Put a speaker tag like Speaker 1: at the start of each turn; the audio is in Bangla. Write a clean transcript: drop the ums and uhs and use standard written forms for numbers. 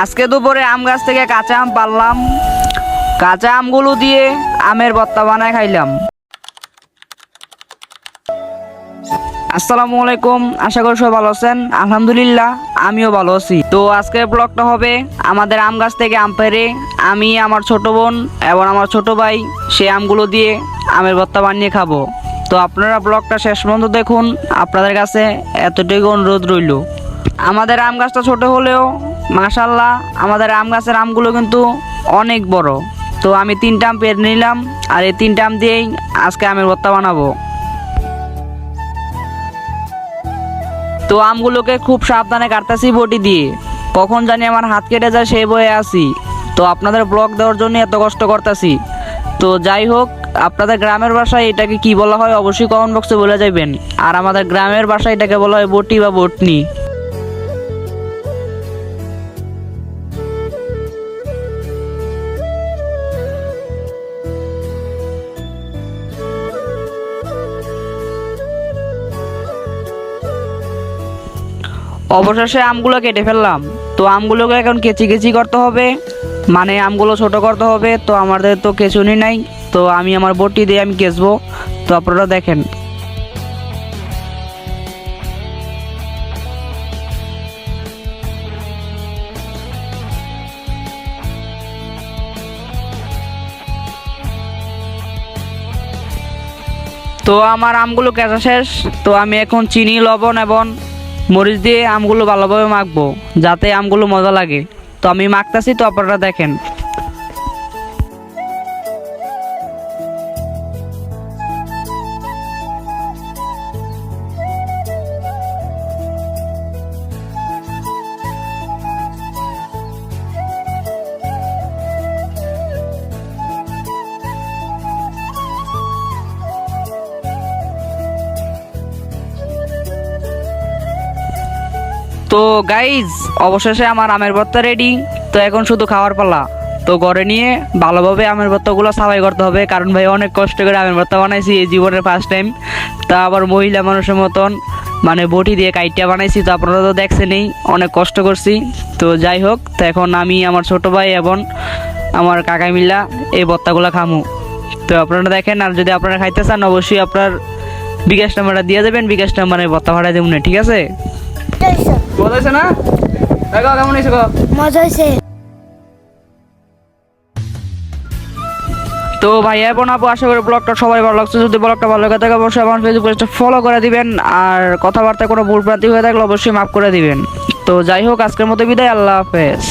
Speaker 1: আজকে দুপুরে আম গাছ থেকে কাঁচা আম পারলাম, কাঁচা আমগুলো দিয়ে আমের ভর্তা বানায় খাইলাম। আসসালামু আলাইকুম, আশা করি সবাই ভালো আছেন। আলহামদুলিল্লাহ আমিও ভালো আছি। তো আজকের ব্লগটা হবে আমাদের আম গাছ থেকে আম পেড়ে আমি, আমার ছোট বোন এবং আমার ছোট ভাই সেই আমগুলো দিয়ে আমের ভর্তা বানিয়ে খাবো। তো আপনারা ব্লগটা শেষ পর্যন্ত দেখুন, আপনাদের কাছে এতটুকু অনুরোধ রইল। আমাদের আম গাছটা ছোট হলেও মাশাআল্লাহ আমাদের আম গাছের আমগুলো কিন্তু অনেক বড়। তো আমি 3টা আম পেড়ে নিলাম, আর এই 3টা আম দিয়েই আজকে আমের ভর্তা বানাবো। তো আমগুলোকে খুব সাবধানে কাটতেছি বটি দিয়ে, কখন জানি আমার হাত কেটে যায় সেই ভয়ে আছি। তো আপনাদের ব্লগ দেওয়ার জন্য এত কষ্ট করতেছি। তো যাই হোক, আপনাদের গ্রামের ভাষায় এটাকে কি বলা হয় অবশ্যই কমেন্ট বক্সে বলে যাবেন। আর আমাদের গ্রামের ভাষায় এটাকে বলা হয় বটি বা বটনি। অবশেষে আমগুলো কেটে ফেললাম। তো আমগুলোকে এখন কেচি কেচি করতে হবে, মানে আমগুলো ছোট করতে হবে। তো আমাদের তো কেচুনি নাই, তো আমি আমার বটি দিয়ে আমি কেচবো। তো আপনারা দেখেন। তো আমার আমগুলো কেচা শেষ। তো আমি এখন চিনি, লবণ এবং মরিচ দিয়ে আমগুলো ভালোভাবে মাখবো, যাতে আমগুলো মজা লাগে। তো আমি মাখতাছি, তো আপনারা দেখেন। তো গাইজ, অবশেষে আমার আমের ভর্তা রেডি। তো এখন শুধু খাওয়ার পালা। তো ঘরে নিয়ে ভালোভাবে আমের ভর্তাগুলো সাবাই করতে হবে, কারণ ভাই অনেক কষ্ট করে আমের ভর্তা বানাইছি এই জীবনের ফার্স্ট টাইম। তা আবার মহিলা মানুষের মতন, মানে বটি দিয়ে কাইটটা বানাইছি। তো আপনারা তো দেখছেনই অনেক কষ্ট করছি। তো যাই হোক, তো এখন আমি, আমার ছোট ভাই এবং আমার কাকা মিল্লা এই ভর্তাগুলো খামু। তো আপনারা দেখেন, আর যদি আপনারা খাইতে চান অবশ্যই আপনার বিকাশ নাম্বারটা দিয়ে দেবেন, বিকাশ নাম্বারে ভর্তা ভাড়া দেবেন, ঠিক আছে? মজা হয়েছে না? কেমন হয়েছে?
Speaker 2: মজা হয়েছে।
Speaker 1: তো ভাইয়া বোন আপু, আশা করি ব্লগটা সবাই ভালো লাগছে। যদি ব্লগটা ভালো লাগে থাকে অবশ্যই আমার ফেসবুক পেজটা ফলো করে দিবেন, আর কথাবার্তা কোনো ভুল ভ্রান্তি হয়ে থাকলে অবশ্যই মাফ করে দিবেন। তো যাই হোক, আজকের মতো বিদায়, আল্লাহ হাফেজ।